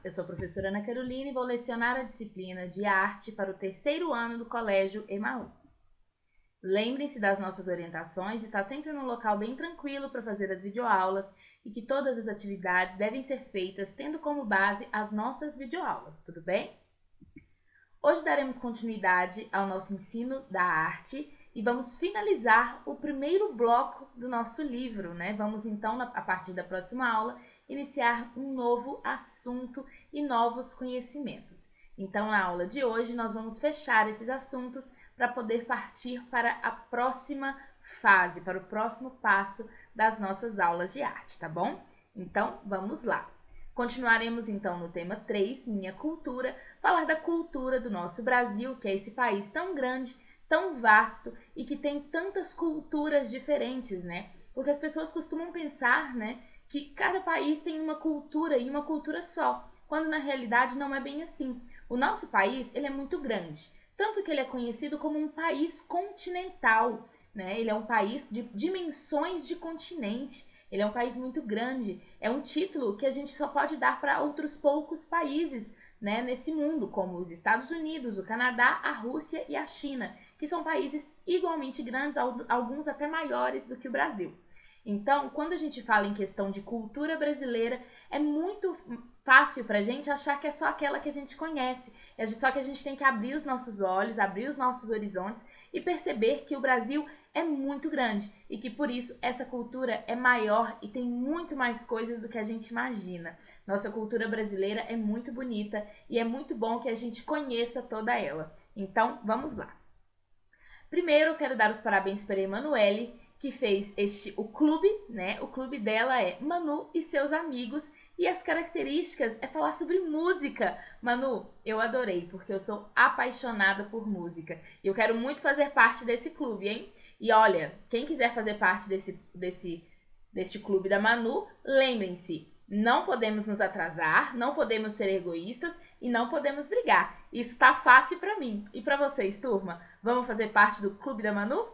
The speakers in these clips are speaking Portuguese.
eu sou a professora Ana Carolina e vou lecionar a disciplina de arte para o terceiro ano do Colégio Emaús. Lembrem-se das nossas orientações de estar sempre num local bem tranquilo para fazer as videoaulas e que todas as atividades devem ser feitas tendo como base as nossas videoaulas, tudo bem? Hoje daremos continuidade ao nosso ensino da arte e vamos finalizar o primeiro bloco do nosso livro, né? Vamos então, a partir da próxima aula, iniciar um novo assunto e novos conhecimentos. Então, na aula de hoje, nós vamos fechar esses assuntos para poder partir para a próxima fase, para o próximo passo das nossas aulas de arte, tá bom? Então, vamos lá. Continuaremos então no tema 3, Minha Cultura, falar da cultura do nosso Brasil, que é esse país tão grande, tão vasto e que tem tantas culturas diferentes, né? Porque as pessoas costumam pensar, né, que cada país tem uma cultura e uma cultura só, quando na realidade não é bem assim. O nosso país, ele é muito grande, tanto que ele é conhecido como um país continental, né? Ele é um país de dimensões de continente. Ele é um país muito grande, é um título que a gente só pode dar para outros poucos países, né, nesse mundo, como os Estados Unidos, o Canadá, a Rússia e a China, que são países igualmente grandes, alguns até maiores do que o Brasil. Então, quando a gente fala em questão de cultura brasileira, é muito fácil para a gente achar que é só aquela que a gente conhece, só que a gente tem que abrir os nossos olhos, abrir os nossos horizontes e perceber que o Brasil é muito grande e que por isso essa cultura é maior e tem muito mais coisas do que a gente imagina. Nossa cultura brasileira é muito bonita e é muito bom que a gente conheça toda ela. Então, vamos lá. Primeiro, eu quero dar os parabéns para a Emanuele, que fez o clube, né? O clube dela é Manu e seus amigos e as características é falar sobre música. Manu, eu adorei, porque eu sou apaixonada por música e eu quero muito fazer parte desse clube, hein? E olha, quem quiser fazer parte deste clube da Manu, lembrem-se, não podemos nos atrasar, não podemos ser egoístas e não podemos brigar. Isso tá fácil para mim. E para vocês, turma? Vamos fazer parte do clube da Manu?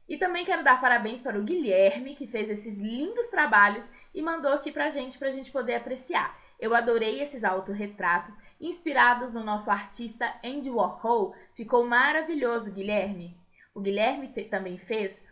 E também quero dar parabéns para o Guilherme, que fez esses lindos trabalhos e mandou aqui pra gente poder apreciar. Eu adorei esses autorretratos, inspirados no nosso artista Andy Warhol. Ficou maravilhoso, Guilherme. O Guilherme também fez,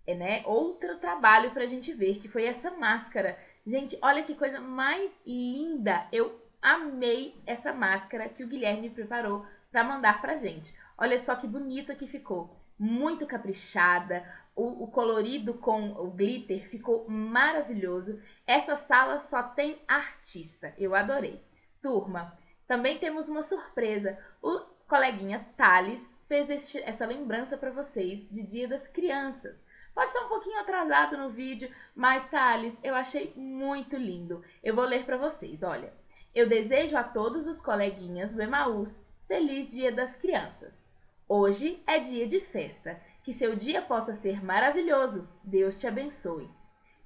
né, outro trabalho pra gente ver, que foi essa máscara. Gente, olha que coisa mais linda! Eu amei essa máscara que o Guilherme preparou para mandar pra gente. Olha só que bonita que ficou. Muito caprichada, o colorido com o glitter ficou maravilhoso. Essa sala só tem artista, eu adorei. Turma, também temos uma surpresa. O coleguinha Thales fez essa lembrança para vocês de Dia das Crianças. Pode estar um pouquinho atrasado no vídeo, mas Thales, eu achei muito lindo. Eu vou ler para vocês, olha. Eu desejo a todos os coleguinhas do Emaús Feliz Dia das Crianças. Hoje é dia de festa. Que seu dia possa ser maravilhoso. Deus te abençoe.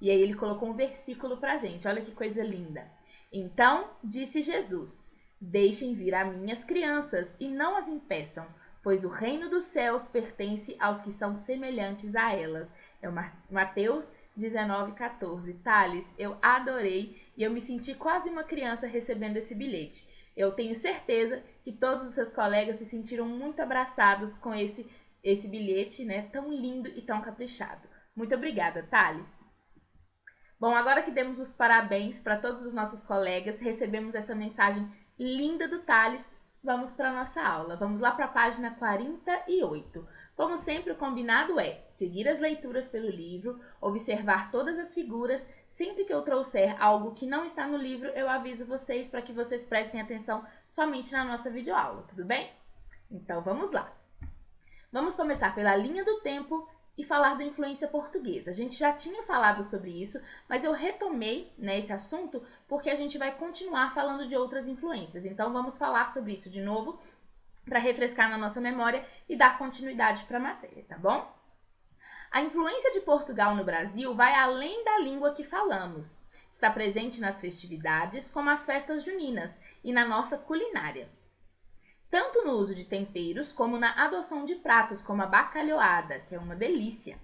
E aí ele colocou um versículo pra gente. Olha que coisa linda. Então disse Jesus: Deixem vir a mim as crianças e não as impeçam, pois o reino dos céus pertence aos que são semelhantes a elas. É Mateus 19:14. Thales, eu adorei e eu me senti quase uma criança recebendo esse bilhete. Eu tenho certeza que todos os seus colegas se sentiram muito abraçados com esse bilhete, né, tão lindo e tão caprichado. Muito obrigada, Thales. Bom, agora que demos os parabéns para todos os nossos colegas, recebemos essa mensagem linda do Thales, vamos para a nossa aula. Vamos lá para a página 48. Como sempre, o combinado é seguir as leituras pelo livro, observar todas as figuras. Sempre que eu trouxer algo que não está no livro, eu aviso vocês para que vocês prestem atenção somente na nossa videoaula, tudo bem? Então, vamos lá. Vamos começar pela linha do tempo e falar da influência portuguesa. A gente já tinha falado sobre isso, mas eu retomei, né, esse assunto porque a gente vai continuar falando de outras influências. Então, vamos falar sobre isso de novo para refrescar na nossa memória e dar continuidade para a matéria, tá bom? A influência de Portugal no Brasil vai além da língua que falamos. Está presente nas festividades, como as festas juninas, e na nossa culinária. Tanto no uso de temperos, como na adoção de pratos, como a bacalhoada, que é uma delícia.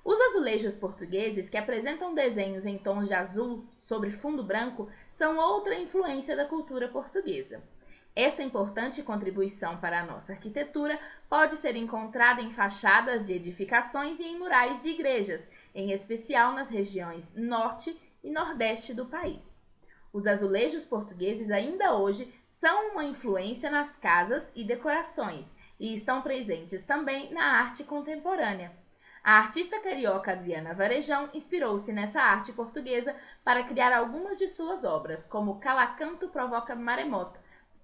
Os azulejos portugueses, que apresentam desenhos em tons de azul sobre fundo branco, são outra influência da cultura portuguesa. Essa importante contribuição para a nossa arquitetura pode ser encontrada em fachadas de edificações e em murais de igrejas, em especial nas regiões norte e nordeste do país. Os azulejos portugueses ainda hoje são uma influência nas casas e decorações e estão presentes também na arte contemporânea. A artista carioca Adriana Varejão inspirou-se nessa arte portuguesa para criar algumas de suas obras, como Calacanto Provoca Maremoto,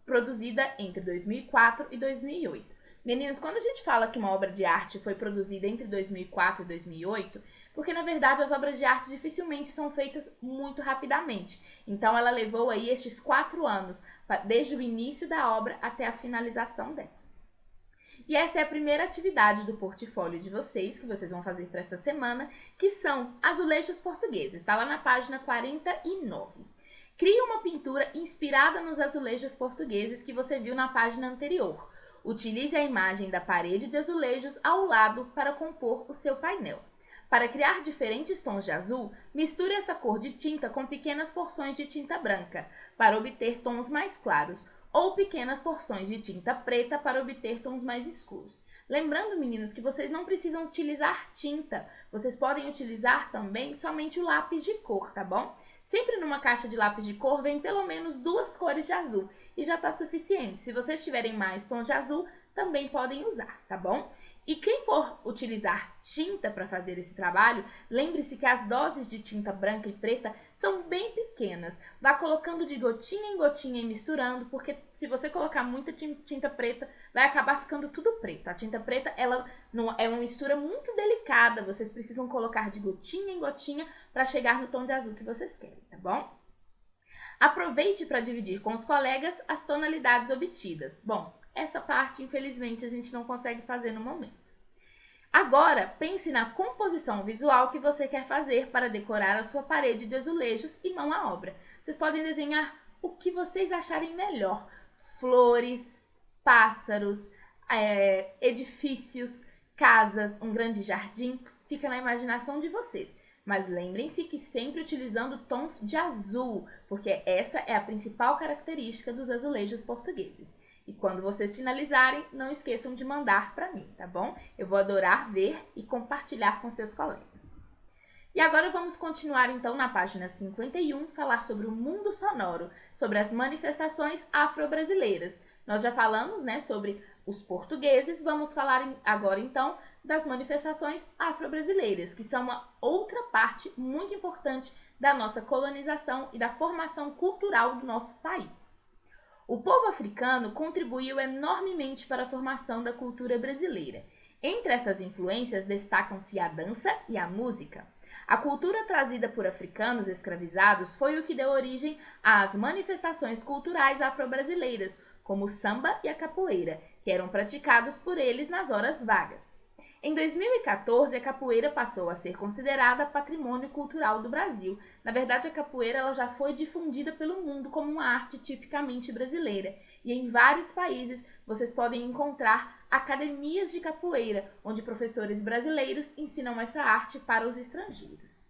produzida entre 2004 e 2008. Meninos, quando a gente fala que uma obra de arte foi produzida entre 2004 e 2008, porque na verdade as obras de arte dificilmente são feitas muito rapidamente. Então ela levou aí estes 4 anos, desde o início da obra até a finalização dela. E essa é a primeira atividade do portfólio de vocês, que vocês vão fazer para essa semana, que são azulejos portugueses. Está lá na página 49. Crie uma pintura inspirada nos azulejos portugueses que você viu na página anterior. Utilize a imagem da parede de azulejos ao lado para compor o seu painel. Para criar diferentes tons de azul, misture essa cor de tinta com pequenas porções de tinta branca, para obter tons mais claros, ou pequenas porções de tinta preta para obter tons mais escuros. Lembrando, meninos, que vocês não precisam utilizar tinta, vocês podem utilizar também somente o lápis de cor, tá bom? Sempre numa caixa de lápis de cor vem pelo menos 2 cores de azul e já está suficiente. Se vocês tiverem mais tons de azul, também podem usar, tá bom? E quem for utilizar tinta para fazer esse trabalho, lembre-se que as doses de tinta branca e preta são bem pequenas. Vá colocando de gotinha em gotinha e misturando, porque se você colocar muita tinta preta, vai acabar ficando tudo preto. A tinta preta, ela não, é uma mistura muito delicada, vocês precisam colocar de gotinha em gotinha para chegar no tom de azul que vocês querem, tá bom? Aproveite para dividir com os colegas as tonalidades obtidas. Bom, essa parte, infelizmente, a gente não consegue fazer no momento. Agora, pense na composição visual que você quer fazer para decorar a sua parede de azulejos e mão à obra. Vocês podem desenhar o que vocês acharem melhor. Flores, pássaros, edifícios, casas, um grande jardim. Fica na imaginação de vocês. Mas lembrem-se que sempre utilizando tons de azul, porque essa é a principal característica dos azulejos portugueses. E quando vocês finalizarem, não esqueçam de mandar para mim, tá bom? Eu vou adorar ver e compartilhar com seus colegas. E agora vamos continuar então na página 51, falar sobre o mundo sonoro, sobre as manifestações afro-brasileiras. Nós já falamos, né, sobre os portugueses, vamos falar agora então das manifestações afro-brasileiras, que são uma outra parte muito importante da nossa colonização e da formação cultural do nosso país. O povo africano contribuiu enormemente para a formação da cultura brasileira. Entre essas influências destacam-se a dança e a música. A cultura trazida por africanos escravizados foi o que deu origem às manifestações culturais afro-brasileiras, como o samba e a capoeira, que eram praticados por eles nas horas vagas. Em 2014, a capoeira passou a ser considerada patrimônio cultural do Brasil. Na verdade, a capoeira ela já foi difundida pelo mundo como uma arte tipicamente brasileira. E em vários países vocês podem encontrar academias de capoeira, onde professores brasileiros ensinam essa arte para os estrangeiros.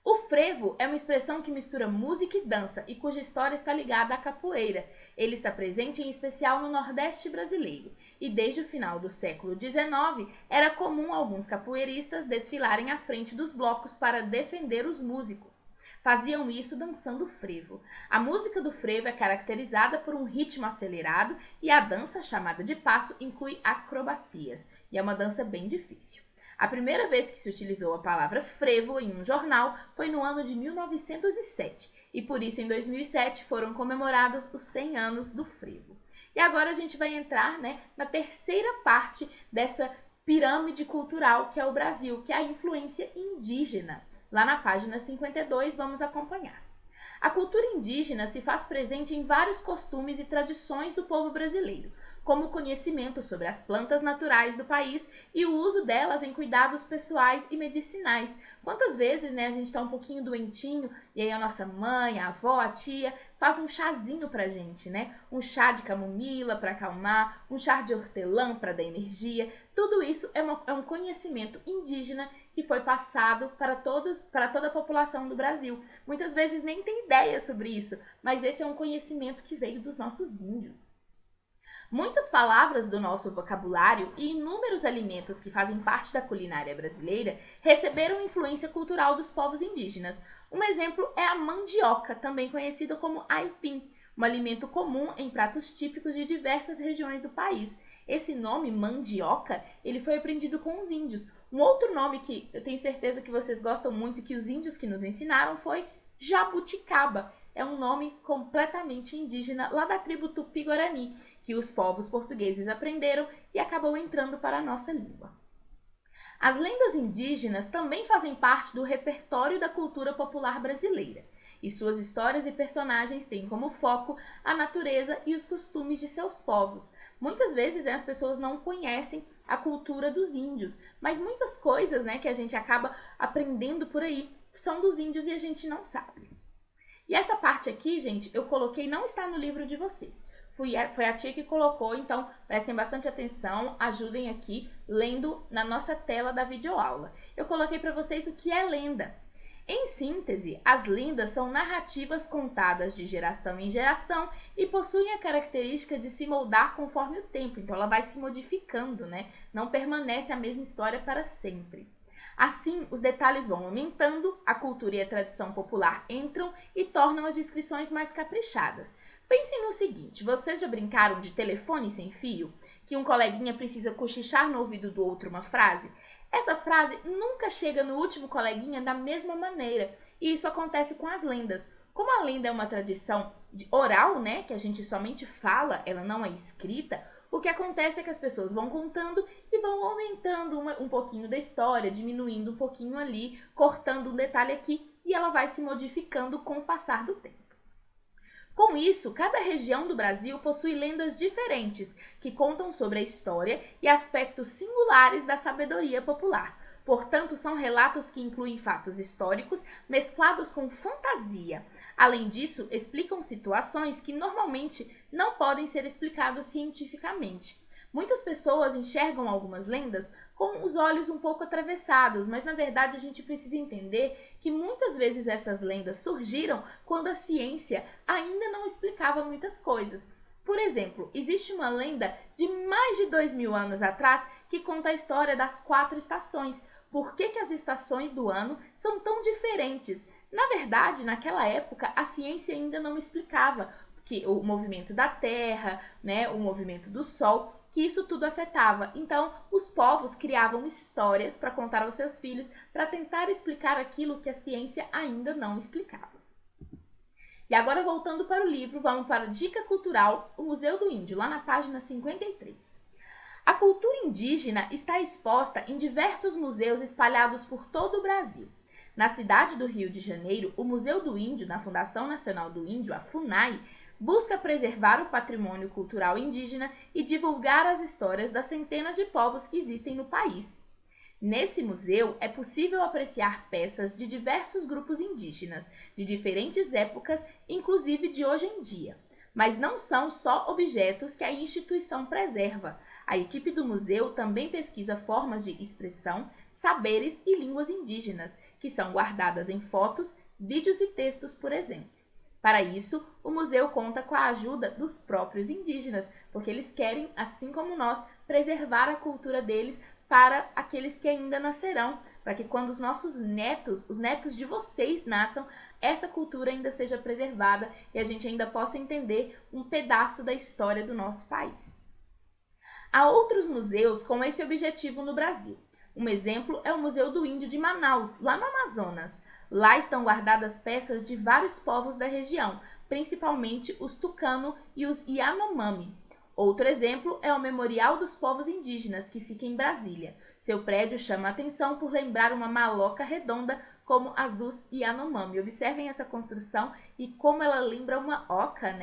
O frevo é uma expressão que mistura música e dança e cuja história está ligada à capoeira. Ele está presente em especial no Nordeste brasileiro e desde o final do século XIX era comum alguns capoeiristas desfilarem à frente dos blocos para defender os músicos. Faziam isso dançando frevo. A música do frevo é caracterizada por um ritmo acelerado e a dança, chamada de passo, inclui acrobacias e é uma dança bem difícil. A primeira vez que se utilizou a palavra frevo em um jornal foi no ano de 1907 e por isso em 2007 foram comemorados os 100 anos do frevo. E agora a gente vai entrar, na terceira parte dessa pirâmide cultural que é o Brasil, que é a influência indígena. Lá na página 52 vamos acompanhar. A cultura indígena se faz presente em vários costumes e tradições do povo brasileiro, como o conhecimento sobre as plantas naturais do país e o uso delas em cuidados pessoais e medicinais. Quantas vezes a gente está um pouquinho doentinho e aí a nossa mãe, a avó, a tia faz um chazinho pra gente, né? Um chá de camomila para acalmar, um chá de hortelã para dar energia. Tudo isso é um conhecimento indígena que foi passado para toda a população do Brasil. Muitas vezes nem tem ideia sobre isso, mas esse é um conhecimento que veio dos nossos índios. Muitas palavras do nosso vocabulário e inúmeros alimentos que fazem parte da culinária brasileira receberam influência cultural dos povos indígenas. Um exemplo é a mandioca, também conhecida como aipim, um alimento comum em pratos típicos de diversas regiões do país. Esse nome, mandioca, ele foi aprendido com os índios. Um outro nome que eu tenho certeza que vocês gostam muito e que os índios que nos ensinaram foi jabuticaba. É um nome completamente indígena lá da tribo Tupi-Guarani, que os povos portugueses aprenderam e acabou entrando para a nossa língua. As lendas indígenas também fazem parte do repertório da cultura popular brasileira, e suas histórias e personagens têm como foco a natureza e os costumes de seus povos. Muitas vezes as pessoas não conhecem a cultura dos índios, mas muitas coisas que a gente acaba aprendendo por aí são dos índios e a gente não sabe. E essa parte aqui, gente, eu coloquei, não está no livro de vocês. Foi a tia que colocou, então prestem bastante atenção, ajudem aqui, lendo na nossa tela da videoaula. Eu coloquei para vocês o que é lenda. Em síntese, as lendas são narrativas contadas de geração em geração e possuem a característica de se moldar conforme o tempo. Então ela vai se modificando, Não permanece a mesma história para sempre. Assim, os detalhes vão aumentando, a cultura e a tradição popular entram e tornam as descrições mais caprichadas. Pensem no seguinte, vocês já brincaram de telefone sem fio? Que um coleguinha precisa cochichar no ouvido do outro uma frase? Essa frase nunca chega no último coleguinha da mesma maneira, e isso acontece com as lendas. Como a lenda é uma tradição oral, que a gente somente fala, ela não é escrita, o que acontece é que as pessoas vão contando e vão aumentando um pouquinho da história, diminuindo um pouquinho ali, cortando um detalhe aqui, e ela vai se modificando com o passar do tempo. Com isso, cada região do Brasil possui lendas diferentes, que contam sobre a história e aspectos singulares da sabedoria popular. Portanto, são relatos que incluem fatos históricos mesclados com fantasia. Além disso, explicam situações que normalmente não podem ser explicadas cientificamente. Muitas pessoas enxergam algumas lendas com os olhos um pouco atravessados, mas na verdade a gente precisa entender que muitas vezes essas lendas surgiram quando a ciência ainda não explicava muitas coisas. Por exemplo, existe uma lenda de mais de 2000 anos atrás que conta a história das 4 estações. Por que as estações do ano são tão diferentes? Na verdade, naquela época, a ciência ainda não explicava que o movimento da Terra, o movimento do Sol, que isso tudo afetava. Então, os povos criavam histórias para contar aos seus filhos para tentar explicar aquilo que a ciência ainda não explicava. E agora, voltando para o livro, vamos para a Dica Cultural, o Museu do Índio, lá na página 53. A cultura indígena está exposta em diversos museus espalhados por todo o Brasil. Na cidade do Rio de Janeiro, o Museu do Índio, na Fundação Nacional do Índio, a FUNAI, busca preservar o patrimônio cultural indígena e divulgar as histórias das centenas de povos que existem no país. Nesse museu é possível apreciar peças de diversos grupos indígenas, de diferentes épocas, inclusive de hoje em dia. Mas não são só objetos que a instituição preserva. A equipe do museu também pesquisa formas de expressão, saberes e línguas indígenas, que são guardadas em fotos, vídeos e textos, por exemplo. Para isso, o museu conta com a ajuda dos próprios indígenas, porque eles querem, assim como nós, preservar a cultura deles para aqueles que ainda nascerão, para que quando os nossos netos, os netos de vocês nasçam, essa cultura ainda seja preservada e a gente ainda possa entender um pedaço da história do nosso país. Há outros museus com esse objetivo no Brasil. Um exemplo é o Museu do Índio de Manaus, lá no Amazonas. Lá estão guardadas peças de vários povos da região, principalmente os Tucano e os Yanomami. Outro exemplo é o Memorial dos Povos Indígenas, que fica em Brasília. Seu prédio chama a atenção por lembrar uma maloca redonda como a dos Yanomami. Observem essa construção e como ela lembra uma oca,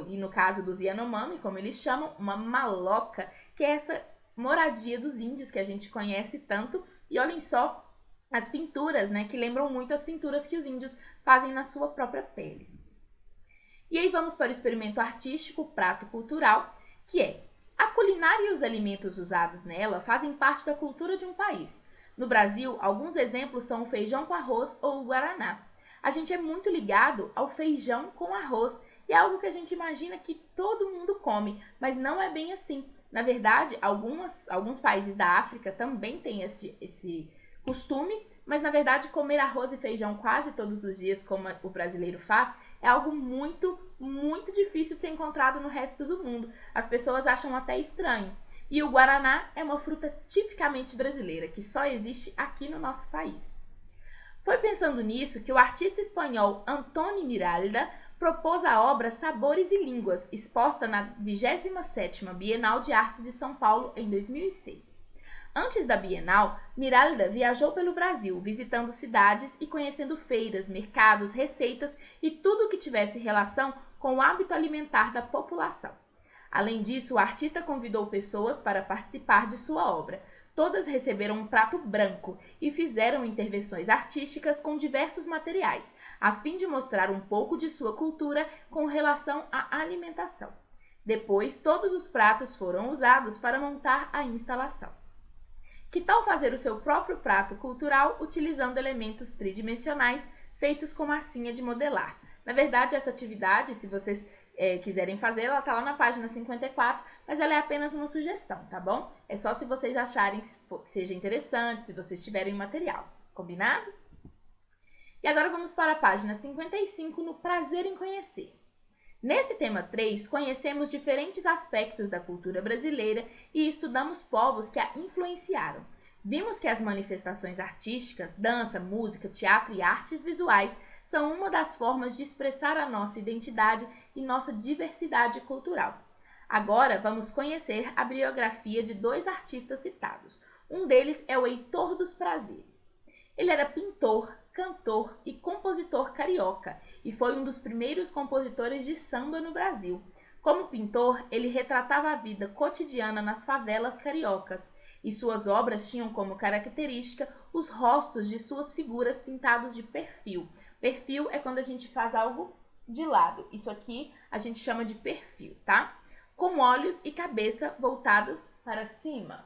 E no caso dos Yanomami, como eles chamam, uma maloca, que é essa moradia dos índios que a gente conhece tanto. E olhem só as pinturas, que lembram muito as pinturas que os índios fazem na sua própria pele. E aí vamos para o experimento artístico prato cultural, que é: a culinária e os alimentos usados nela fazem parte da cultura de um país. No Brasil, alguns exemplos são o feijão com arroz ou o guaraná. A gente é muito ligado ao feijão com arroz e é algo que a gente imagina que todo mundo come, mas não é bem assim. Na verdade, alguns países da África também têm esse costume, mas na verdade comer arroz e feijão quase todos os dias, como o brasileiro faz, é algo muito, muito difícil de ser encontrado no resto do mundo. As pessoas acham até estranho. E o guaraná é uma fruta tipicamente brasileira, que só existe aqui no nosso país. Foi pensando nisso que o artista espanhol Antoni Miralda propôs a obra Sabores e Línguas, exposta na 27ª Bienal de Arte de São Paulo em 2006. Antes da Bienal, Miralda viajou pelo Brasil, visitando cidades e conhecendo feiras, mercados, receitas e tudo o que tivesse relação com o hábito alimentar da população. Além disso, o artista convidou pessoas para participar de sua obra. Todas receberam um prato branco e fizeram intervenções artísticas com diversos materiais, a fim de mostrar um pouco de sua cultura com relação à alimentação. Depois, todos os pratos foram usados para montar a instalação. Que tal fazer o seu próprio prato cultural utilizando elementos tridimensionais feitos com massinha de modelar? Na verdade, essa atividade, se vocês quiserem fazer, ela está lá na página 54, mas ela é apenas uma sugestão, tá bom? É só se vocês acharem que seja interessante, se vocês tiverem material, combinado? E agora vamos para a página 55 no Prazer em Conhecer. Nesse tema 3, conhecemos diferentes aspectos da cultura brasileira e estudamos povos que a influenciaram. Vimos que as manifestações artísticas, dança, música, teatro e artes visuais são uma das formas de expressar a nossa identidade e nossa diversidade cultural. Agora vamos conhecer a biografia de 2 artistas citados. Um deles é o Heitor dos Prazeres. Ele era pintor, cantor e compositor carioca e foi um dos primeiros compositores de samba no Brasil. Como pintor, ele retratava a vida cotidiana nas favelas cariocas e suas obras tinham como característica os rostos de suas figuras pintados de perfil. Perfil é quando a gente faz algo de lado. Isso aqui a gente chama de perfil, tá? Com olhos e cabeça voltadas para cima.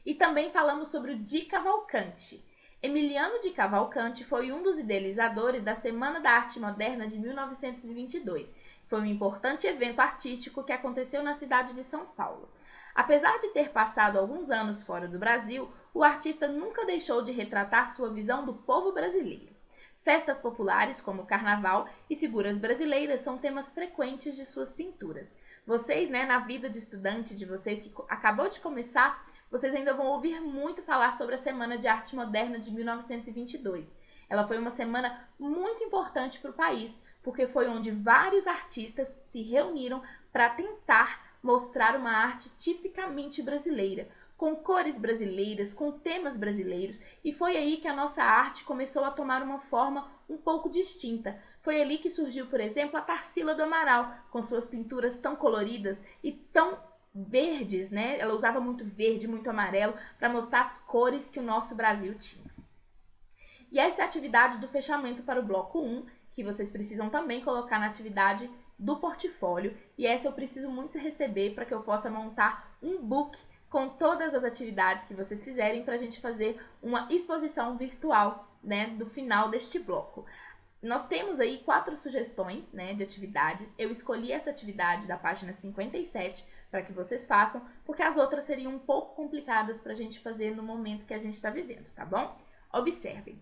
E também falamos sobre o Di Cavalcanti. Emiliano de Cavalcanti foi um dos idealizadores da Semana da Arte Moderna de 1922. Foi um importante evento artístico que aconteceu na cidade de São Paulo. Apesar de ter passado alguns anos fora do Brasil, o artista nunca deixou de retratar sua visão do povo brasileiro. Festas populares como o carnaval e figuras brasileiras são temas frequentes de suas pinturas. Vocês, na vida de estudante de vocês que acabou de começar, vocês ainda vão ouvir muito falar sobre a Semana de Arte Moderna de 1922. Ela foi uma semana muito importante para o país, porque foi onde vários artistas se reuniram para tentar mostrar uma arte tipicamente brasileira, com cores brasileiras, com temas brasileiros, e foi aí que a nossa arte começou a tomar uma forma um pouco distinta. Foi ali que surgiu, por exemplo, a Tarsila do Amaral, com suas pinturas tão coloridas e tão verdes, Ela usava muito verde, muito amarelo, para mostrar as cores que o nosso Brasil tinha. E essa é a atividade do fechamento para o bloco 1, que vocês precisam também colocar na atividade do portfólio, e essa eu preciso muito receber para que eu possa montar um book com todas as atividades que vocês fizerem para a gente fazer uma exposição virtual, do final deste bloco. Nós temos aí 4 sugestões, de atividades. Eu escolhi essa atividade da página 57 para que vocês façam, porque as outras seriam um pouco complicadas para a gente fazer no momento que a gente está vivendo, tá bom? Observem.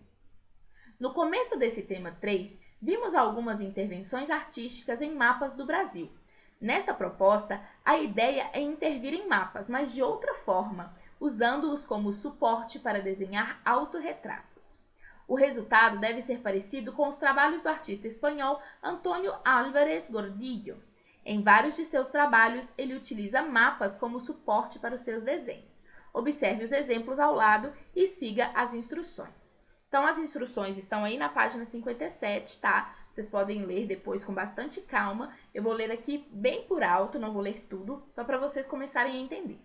No começo desse tema 3, vimos algumas intervenções artísticas em mapas do Brasil. Nesta proposta, a ideia é intervir em mapas, mas de outra forma, usando-os como suporte para desenhar autorretratos. O resultado deve ser parecido com os trabalhos do artista espanhol Antonio Álvarez Gordillo. Em vários de seus trabalhos, ele utiliza mapas como suporte para os seus desenhos. Observe os exemplos ao lado e siga as instruções. Então, as instruções estão aí na página 57, tá? Vocês podem ler depois com bastante calma. Eu vou ler aqui bem por alto, não vou ler tudo, só para vocês começarem a entender.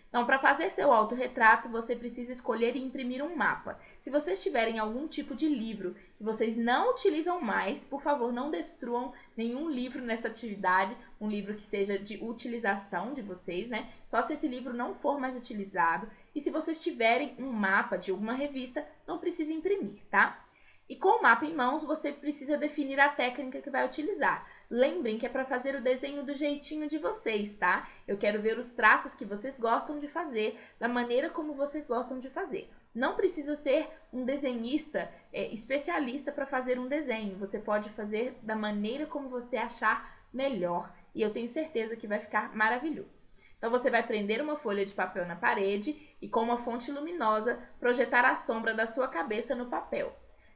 Então, para fazer seu autorretrato, você precisa escolher e imprimir um mapa. Se vocês tiverem algum tipo de livro que vocês não utilizam mais, por favor, não destruam nenhum livro nessa atividade, um livro que seja de utilização de vocês, né? Só se esse livro não for mais utilizado. E se vocês tiverem um mapa de alguma revista, não precisa imprimir, tá? E com o mapa em mãos, você precisa definir a técnica que vai utilizar. Lembrem que é para fazer o desenho do jeitinho de vocês, tá? Eu quero ver os traços que vocês gostam de fazer, da maneira como vocês gostam de fazer. Não precisa ser um desenhista especialista para fazer um desenho. Você pode fazer da maneira como você achar melhor. E eu tenho certeza que vai ficar maravilhoso. Então, você vai prender uma folha de papel na parede e, com uma fonte luminosa, projetar a sombra da sua cabeça no papel.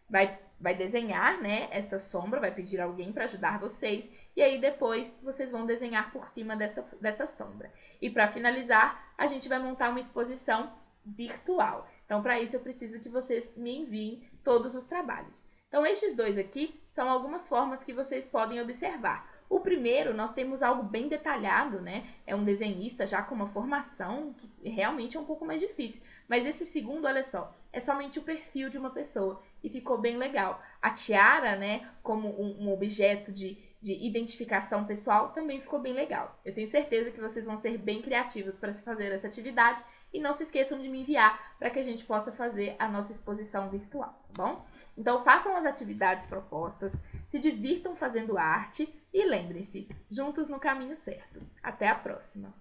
Vai desenhar, né, essa sombra, vai pedir alguém para ajudar vocês, e aí depois vocês vão desenhar por cima dessa sombra. E para finalizar, a gente vai montar uma exposição virtual. Então, para isso, eu preciso que vocês me enviem todos os trabalhos. Então, estes dois aqui são algumas formas que vocês podem observar. O primeiro, nós temos algo bem detalhado, né? É um desenhista já com uma formação que realmente é um pouco mais difícil. Mas esse segundo, olha só, é somente o perfil de uma pessoa e ficou bem legal. A tiara, né, como um objeto de identificação pessoal, também ficou bem legal. Eu tenho certeza que vocês vão ser bem criativos para fazer essa atividade e não se esqueçam de me enviar para que a gente possa fazer a nossa exposição virtual, tá bom? Então, façam as atividades propostas, se divirtam fazendo arte e lembrem-se, juntos no caminho certo. Até a próxima!